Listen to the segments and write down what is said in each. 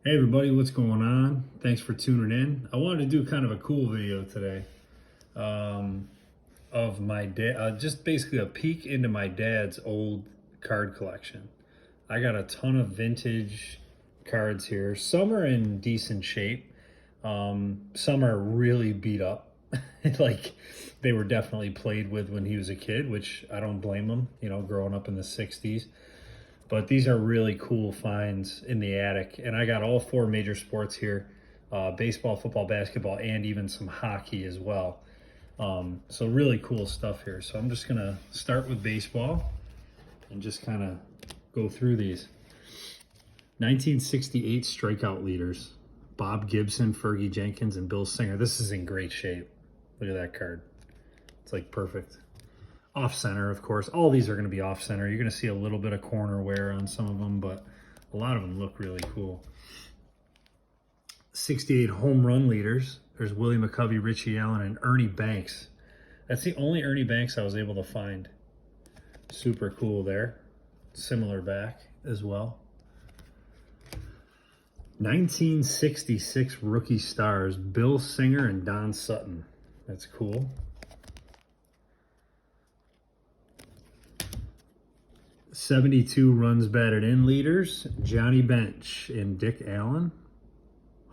Hey everybody, what's going on? Thanks for tuning in. I wanted to do kind of a cool video today um, of my dad, just basically a peek into my dad's old card collection. I got a ton of vintage cards here. Some are in decent shape. Some are really beat up. Like they were definitely played with when he was a kid, which I don't blame him, growing up in the 60s. But these are really cool finds in the attic. And I got all four major sports here, baseball, football, basketball, and even some hockey as well. So really cool stuff here. So I'm just going to start with baseball and just kind of go through these. 1968 strikeout leaders, Bob Gibson, Fergie Jenkins, and Bill Singer. This is in great shape. Look at that card. It's like perfect. Off center, of course. All these are going to be off center. You're going to see a little bit of corner wear on some of them, but a lot of them look really cool. 68 home run leaders. There's Willie McCovey, Richie Allen, and Ernie Banks. That's the only Ernie Banks I was able to find. Super cool there. Similar back as well. 1966 rookie stars, Bill Singer and Don Sutton. That's cool. 72 runs batted in leaders, Johnny Bench and Dick Allen.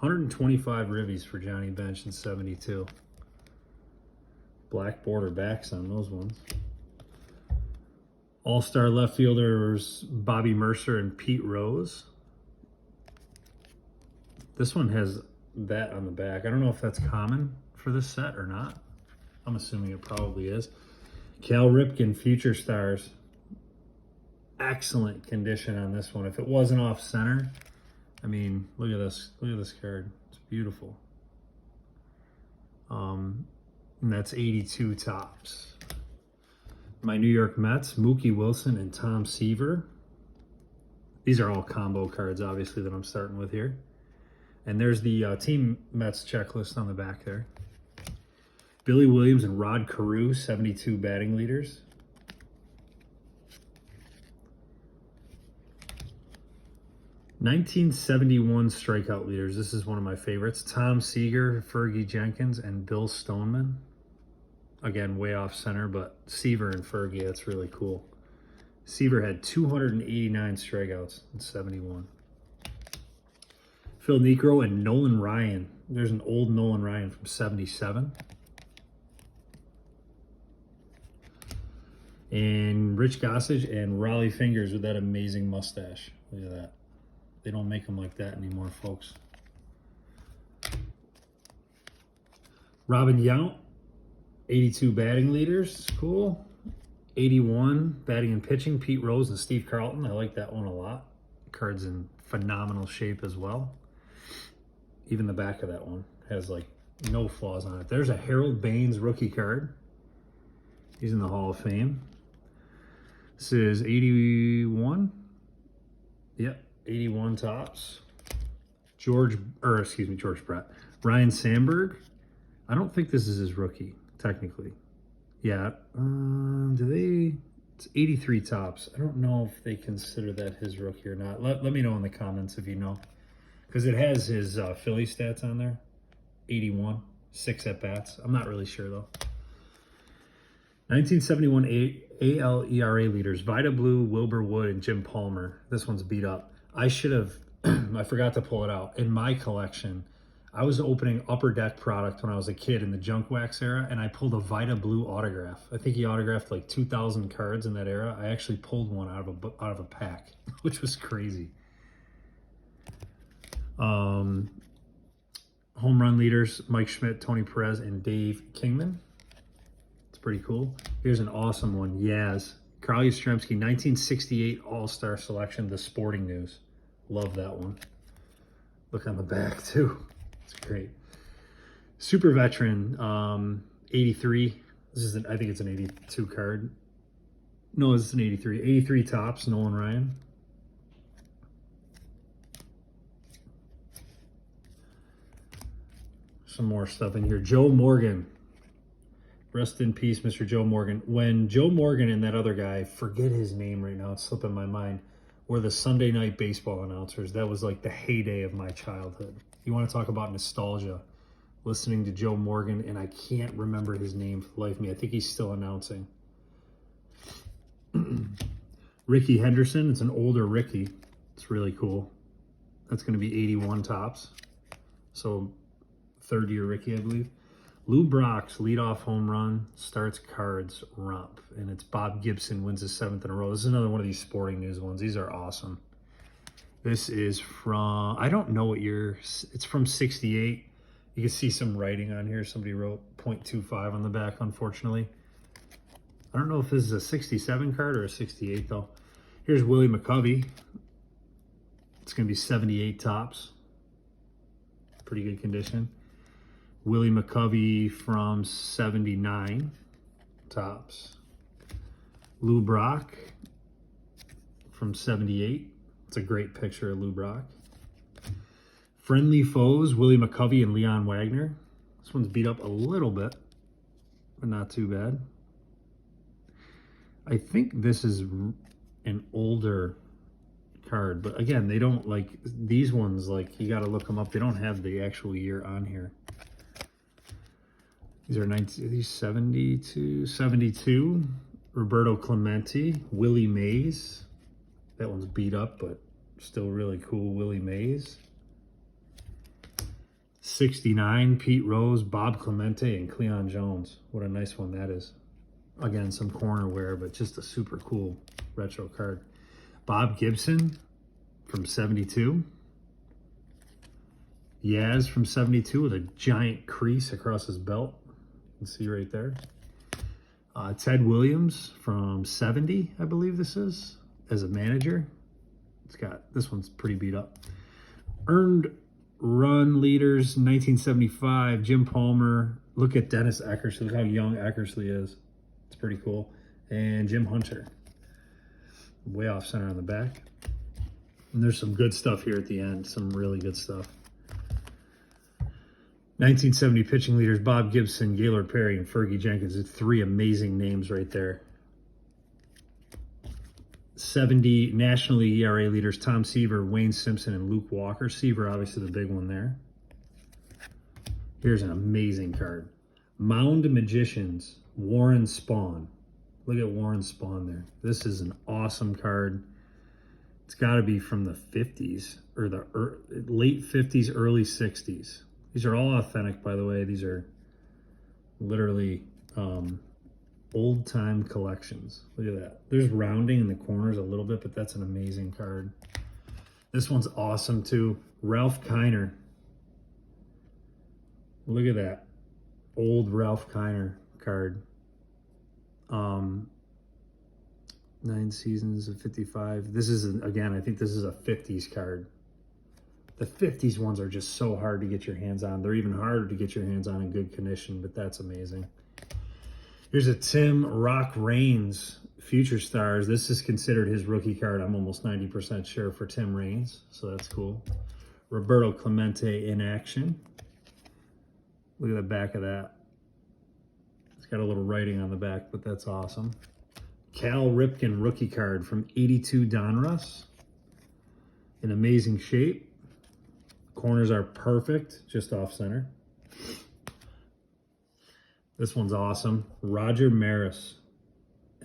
125 ribbies for Johnny Bench in 72. Black border backs on those ones. All-star left fielders Bobby Mercer and Pete Rose. This one has that on the back. I don't know if that's common for this set or not. I'm assuming it probably is. Cal Ripken, Future Stars. Excellent condition on this one. If it wasn't off center, I mean, look at this. Look at this card. It's beautiful. And that's 82 tops. My New York Mets, Mookie Wilson and Tom Seaver. These are all combo cards, obviously, that I'm starting with here. And there's the Team Mets checklist on the back there. Billy Williams and Rod Carew, 72 batting leaders. '71 strikeout leaders. This is one of my favorites. Tom Seaver, Fergie Jenkins, and Bill Stoneman. Again, way off center, but Seaver and Fergie, that's really cool. Seaver had 289 strikeouts in 71. Phil Niekro and Nolan Ryan. There's an old Nolan Ryan from 77. And Rich Gossage and Raleigh Fingers with that amazing mustache. Look at that. They don't make them like that anymore, folks. Robin Yount, 82 batting leaders. Cool. 81 batting and pitching, Pete Rose and Steve Carlton. I like that one a lot. Card's in phenomenal shape as well. Even the back of that one has like no flaws on it. There's a Harold Baines rookie card. He's in the Hall of Fame. This is 81. Yep. 81 tops. George Brett. Ryan Sandberg. I don't think this is his rookie, technically. Yeah. It's 83 tops. I don't know if they consider that his rookie or not. Let me know in the comments if you know. Because it has his Philly stats on there. 81. 6 at-bats. I'm not really sure, though. 1971 AL ERA leaders. Vida Blue, Wilbur Wood, and Jim Palmer. This one's beat up. I should have, I forgot to pull it out. In my collection, I was opening Upper Deck product when I was a kid in the junk wax era, and I pulled a Vida Blue autograph. I think he autographed like 2,000 cards in that era. I actually pulled one out of a pack, which was crazy. Home run leaders, Mike Schmidt, Tony Perez, and Dave Kingman. It's pretty cool. Here's an awesome one, Yaz. Carl Yastrzemski, 1968 All-Star Selection, The Sporting News. Love that one. Look on the back, too. It's great. Super Veteran, 83. This is I think it's an 82 card. No, it's an 83. 83 tops, Nolan Ryan. Some more stuff in here. Joe Morgan. Rest in peace, Mr. Joe Morgan. When Joe Morgan and that other guy, forget his name right now, it's slipping my mind, were the Sunday night baseball announcers. That was like the heyday of my childhood. You want to talk about nostalgia, listening to Joe Morgan, and I can't remember his name for the life of me. I think he's still announcing. Ricky Henderson, it's an older Ricky. It's really cool. That's going to be 81 tops. So third year Ricky, I believe. Lou Brock's leadoff home run starts cards romp, and it's Bob Gibson wins his 7th in a row. This is another one of these sporting news ones. These are awesome. This is from, I don't know what year, it's from 68. You can see some writing on here. Somebody wrote .25 on the back, unfortunately. I don't know if this is a 67 card or a 68 though. Here's Willie McCovey. It's going to be 78 tops. Pretty good condition. Willie McCovey from 79 tops. Lou Brock from 78. It's a great picture of Lou Brock. Friendly foes, Willie McCovey and Leon Wagner. This one's beat up a little bit, but not too bad. I think this is an older card, but again, they don't, like these ones, like you got to look them up. They don't have the actual year on here. These are 72. Roberto Clemente, Willie Mays. That one's beat up, but still really cool. Willie Mays. 69, Pete Rose, Bob Clemente, and Cleon Jones. What a nice one that is. Again, some corner wear, but just a super cool retro card. Bob Gibson from 72. Yaz from 72 with a giant crease across his belt. You can see right there. Ted Williams from 70, I believe this is, as a manager. It's got, this one's pretty beat up. Earned run leaders, 1975, Jim Palmer. Look at Dennis Eckersley. Look how young Eckersley is. It's pretty cool. And Jim Hunter. Way off center on the back. And there's some good stuff here at the end. Some really good stuff. 1970 pitching leaders, Bob Gibson, Gaylord Perry, and Fergie Jenkins. It's 3 amazing names right there. 70 National League ERA leaders, Tom Seaver, Wayne Simpson, and Luke Walker. Seaver, obviously the big one there. Here's an amazing card. Mound Magicians, Warren Spahn. Look at Warren Spahn there. This is an awesome card. It's got to be from the 50s or the late 50s, early 60s. These are all authentic, by the way. These are literally old-time collections. Look at that. There's rounding in the corners a little bit, but that's an amazing card. This one's awesome, too. Ralph Kiner. Look at that. Old Ralph Kiner card. 9 seasons of 55. This is, again, I think this is a 50s card. The 50s ones are just so hard to get your hands on. They're even harder to get your hands on in good condition, but that's amazing. Here's a Tim Rock Raines Future Stars. This is considered his rookie card. I'm almost 90% sure for Tim Raines, so that's cool. Roberto Clemente in action. Look at the back of that. It's got a little writing on the back, but that's awesome. Cal Ripken rookie card from 82 Donruss. In amazing shape. Corners are perfect, just off center. This one's awesome. Roger Maris,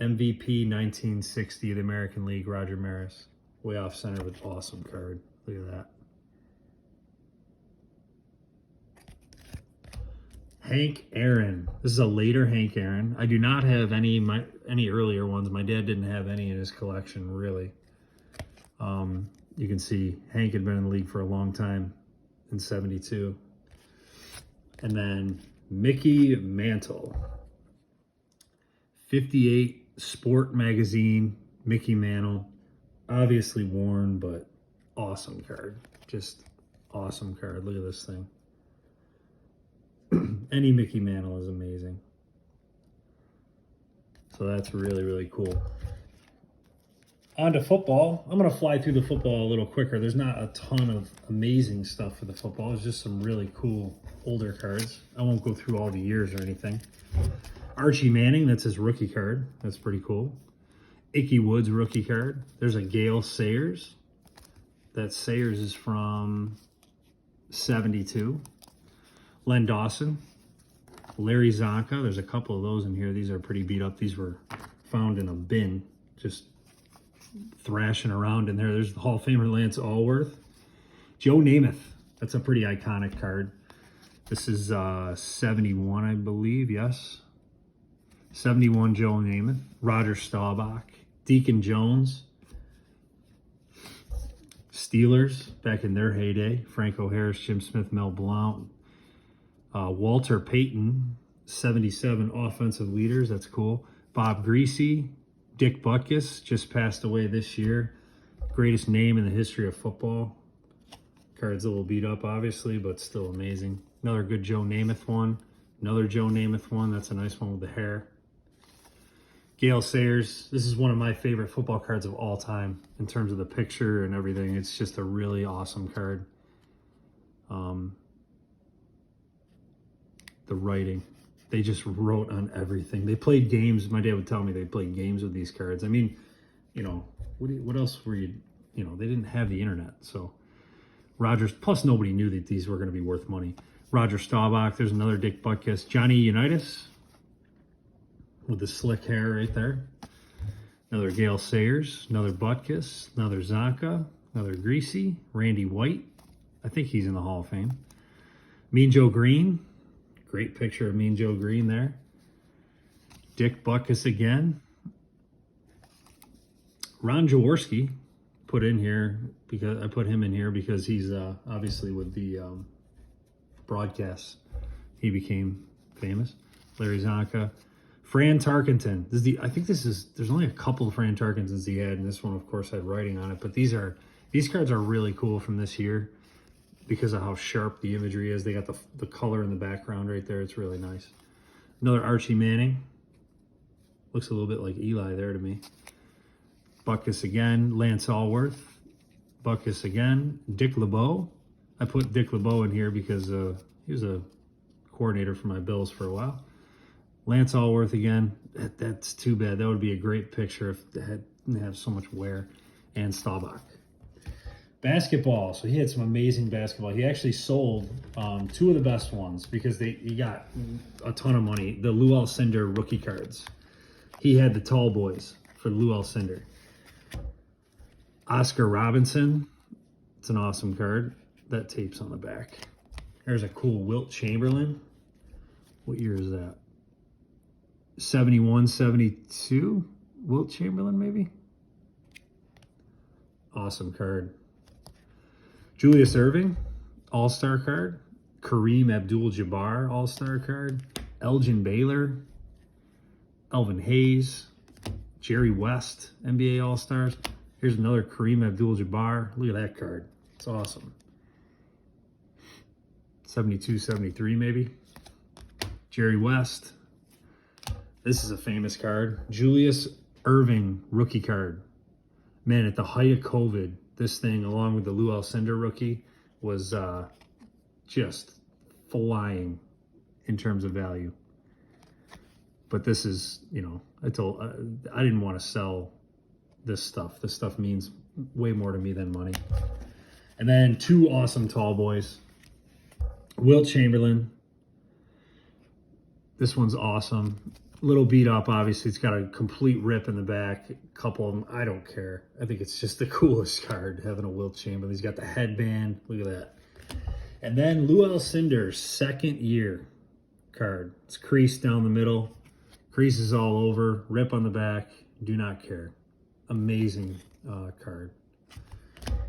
MVP 1960 of the American League. Roger Maris, way off center with awesome card. Look at that. Hank Aaron. This is a later Hank Aaron. I do not have any earlier ones. My dad didn't have any in his collection, really. You can see Hank had been in the league for a long time in 72. And then Mickey Mantle. 58 Sport Magazine, Mickey Mantle. Obviously worn, but awesome card. Just awesome card. Look at this thing. Any Mickey Mantle is amazing. So that's really, really cool. On to football. I'm going to fly through the football a little quicker. There's not a ton of amazing stuff for the football. It's just some really cool older cards. I won't go through all the years or anything. Archie Manning, that's his rookie card. That's pretty cool. Ickey Woods rookie card. There's a Gale Sayers. That Sayers is from 72. Len Dawson. Larry Zonka. There's a couple of those in here. These are pretty beat up. These were found in a bin, just thrashing around in there. There's the Hall of Famer Lance Allworth. Joe Namath. That's a pretty iconic card. This is 71, I believe. Yes. 71 Joe Namath. Roger Staubach. Deacon Jones. Steelers back in their heyday. Franco Harris, Jim Smith, Mel Blount. Walter Payton, 77 offensive leaders. That's cool. Bob Greasy. Dick Butkus just passed away this year. Greatest name in the history of football. Card's a little beat up, obviously, but still amazing. Another good Joe Namath one. Another Joe Namath one. That's a nice one with the hair. Gale Sayers. This is one of my favorite football cards of all time in terms of the picture and everything. It's just a really awesome card. The writing. They just wrote on everything. They played games. My dad would tell me they played games with these cards. I mean, you know, what else were you know, they didn't have the internet. So Rogers, plus nobody knew that these were going to be worth money. Roger Staubach, there's another Dick Butkus. Johnny Unitas with the slick hair right there. Another Gale Sayers, another Butkus, another Zonka, another Greasy, Randy White. I think he's in the Hall of Fame. Mean Joe Green. Great picture of Mean Joe Green there. Dick Butkus again. Ron Jaworski put in here because I put him in here because he's obviously with the broadcasts. He became famous. Larry Zonka. Fran Tarkenton. There's only a couple of Fran Tarkentons he had, and this one, of course, had writing on it. But these cards are really cool from this year because of how sharp the imagery is. They got the color in the background right there. It's really nice. Another Archie Manning. Looks a little bit like Eli there to me. Butkus again. Lance Allworth. Butkus again. Dick LeBeau. I put Dick LeBeau in here because he was a coordinator for my Bills for a while. Lance Allworth again. That's too bad. That would be a great picture if it didn't have so much wear. And Staubach. Basketball. So he had some amazing basketball. He actually sold two of the best ones because he got a ton of money. The Lou Alcindor rookie cards. He had the tall boys for Lou Alcindor. Oscar Robinson. It's an awesome card. That tape's on the back. There's a cool Wilt Chamberlain. What year is that? 71, 72? Wilt Chamberlain, maybe? Awesome card. Julius Erving, All-Star card. Kareem Abdul-Jabbar, All-Star card. Elgin Baylor. Elvin Hayes. Jerry West, NBA All-Stars. Here's another Kareem Abdul-Jabbar. Look at that card. It's awesome. 72, 73 maybe. Jerry West. This is a famous card. Julius Erving rookie card. Man, at the height of COVID, this thing, along with the Lou Alcindor rookie, was just flying in terms of value. But this is, you know, I didn't want to sell this stuff. This stuff means way more to me than money. And then two awesome tall boys. Wilt Chamberlain. This one's awesome. Little beat up, obviously. It's got a complete rip in the back. A couple of them, I don't care. I think it's just the coolest card, having a Wilt Chamberlain. He's got the headband. Look at that. And then Lou Alcindor's second year card. It's creased down the middle. Creases all over. Rip on the back. Do not care. Amazing card.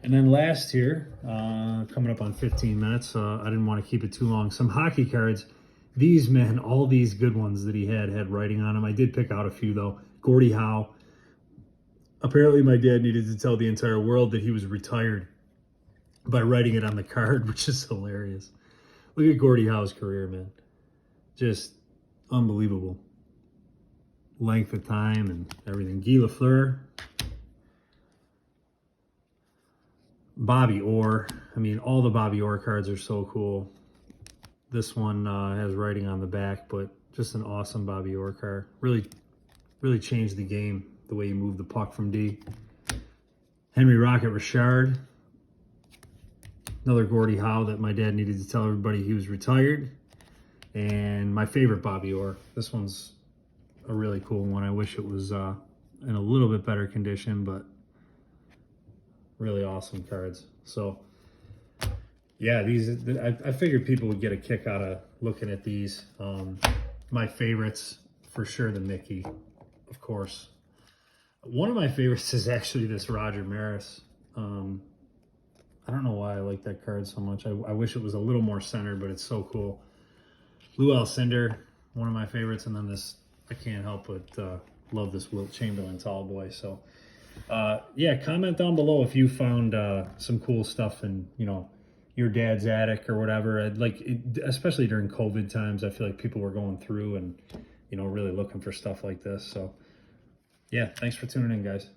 And then last here, coming up on 15 minutes. I didn't want to keep it too long. Some hockey cards. These, man, all these good ones that he had writing on them. I did pick out a few, though. Gordie Howe. Apparently, my dad needed to tell the entire world that he was retired by writing it on the card, which is hilarious. Look at Gordie Howe's career, man. Just unbelievable. Length of time and everything. Guy Lafleur. Bobby Orr. I mean, all the Bobby Orr cards are so cool. This one has writing on the back, but just an awesome Bobby Orr card. Really changed the game the way he moved the puck from D. Henry Rocket Richard. Another Gordie Howe that my dad needed to tell everybody he was retired. And my favorite Bobby Orr. This one's a really cool one. I wish it was in a little bit better condition, but really awesome cards. So yeah, these I figured people would get a kick out of looking at these. My favorites, for sure, the Mickey, of course. One of my favorites is actually this Roger Maris. I don't know why I like that card so much. I wish it was a little more centered, but it's so cool. Lou Alcindor, one of my favorites, and then this, I can't help but love this Wilt Chamberlain tall boy. So yeah, comment down below if you found some cool stuff in, you know, your dad's attic or whatever. I'd like it, especially during COVID times, I feel like people were going through and, you know, really looking for stuff like this. So yeah, thanks for tuning in, guys.